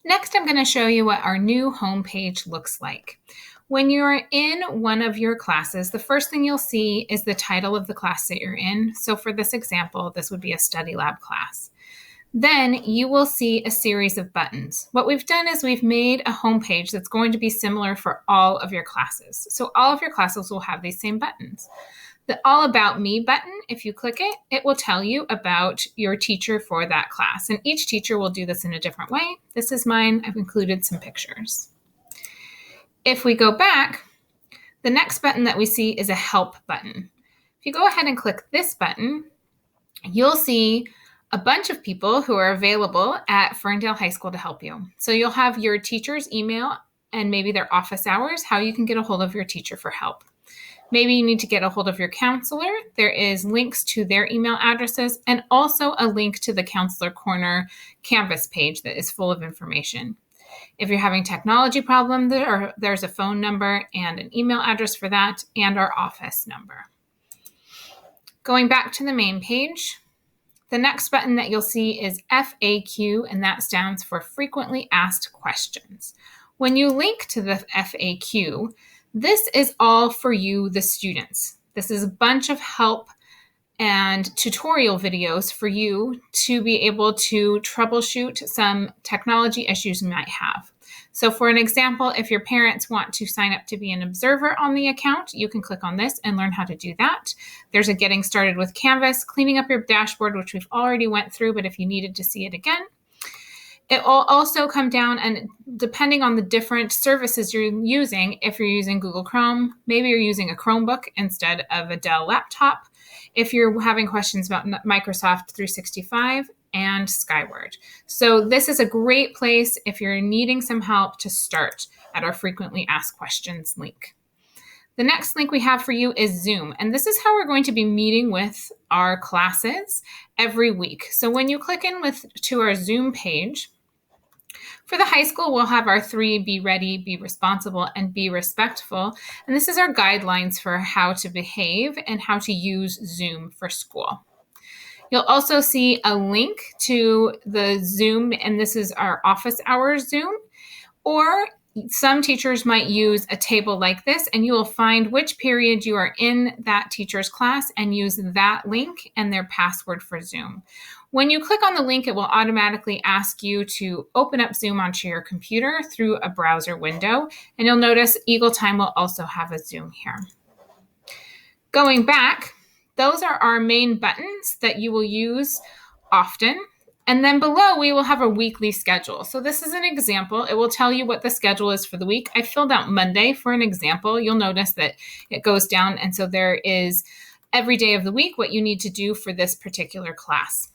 Next, I'm going to show you what our new homepage looks like. When you're in one of your classes, the first thing you'll see is the title of the class that you're in. So for this example, this would be a study lab class. Then you will see a series of buttons. What we've done is we've made a homepage that's going to be similar for all of your classes. So all of your classes will have these same buttons. The All About Me button, if you click it, it will tell you about your teacher for that class. And each teacher will do this in a different way. This is mine. I've included some pictures. If we go back, the next button that we see is a Help button. If you go ahead and click this button, you'll see a bunch of people who are available at Ferndale High School to help you. So you'll have your teacher's email and maybe their office hours, how you can get a hold of your teacher for help. Maybe you need to get a hold of your counselor. There is links to their email addresses and also a link to the Counselor Corner Canvas page that is full of information. If you're having technology problems, there's a phone number and an email address for that and our office number. Going back to the main page, the next button that you'll see is FAQ, and that stands for Frequently Asked Questions. When you link to the FAQ, this is all for you, the students. This is a bunch of help and tutorial videos for you to be able to troubleshoot some technology issues you might have. So for an example, if your parents want to sign up to be an observer on the account, you can click on this and learn how to do that. There's a Getting Started with Canvas, cleaning up your dashboard, which we've already went through, but if you needed to see it again. It will also come down, and depending on the different services you're using, if you're using Google Chrome, maybe you're using a Chromebook instead of a Dell laptop. If you're having questions about Microsoft 365 and Skyward. So this is a great place if you're needing some help to start at our Frequently Asked Questions link. The next link we have for you is Zoom, and this is how we're going to be meeting with our classes every week. So when you click in to our Zoom page, for the high school, we'll have our 3 Be Ready, Be Responsible, and Be Respectful. And this is our guidelines for how to behave and how to use Zoom for school. You'll also see a link to the Zoom, and this is our office hours Zoom. Or some teachers might use a table like this, and you will find which period you are in that teacher's class and use that link and their password for Zoom. When you click on the link, it will automatically ask you to open up Zoom onto your computer through a browser window. And you'll notice Eagle Time will also have a Zoom here. Going back, those are our main buttons that you will use often. And then below, we will have a weekly schedule. So this is an example. It will tell you what the schedule is for the week. I filled out Monday for an example. You'll notice that it goes down. And so there is every day of the week what you need to do for this particular class.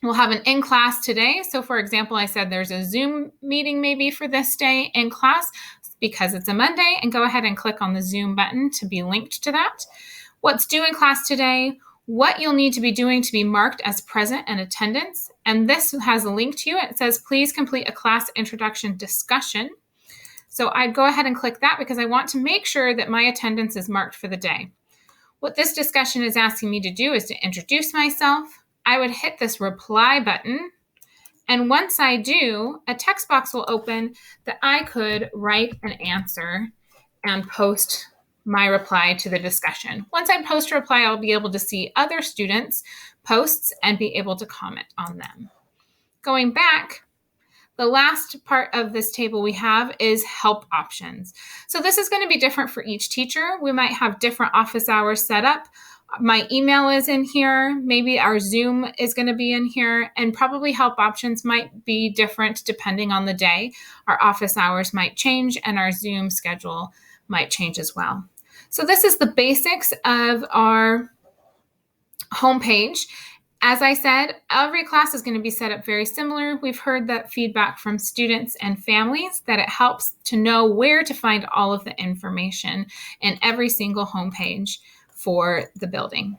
We'll have an in-class today. So for example, I said there's a Zoom meeting maybe for this day in class because it's a Monday, and go ahead and click on the Zoom button to be linked to that. What's due in class today, what you'll need to be doing to be marked as present and attendance. And this has a link to you. It says, please complete a class introduction discussion. So I'd go ahead and click that because I want to make sure that my attendance is marked for the day. What this discussion is asking me to do is to introduce myself. I would hit this reply button. And once I do, a text box will open that I could write an answer and post my reply to the discussion. Once I post a reply, I'll be able to see other students' posts and be able to comment on them. Going back, the last part of this table we have is help options. So this is going to be different for each teacher. We might have different office hours set up. My email is in here. Maybe our Zoom is going to be in here, and probably help options might be different depending on the day. Our office hours might change and our Zoom schedule might change as well. So this is the basics of our homepage. As I said, every class is going to be set up very similar. We've heard that feedback from students and families that it helps to know where to find all of the information in every single homepage for the building.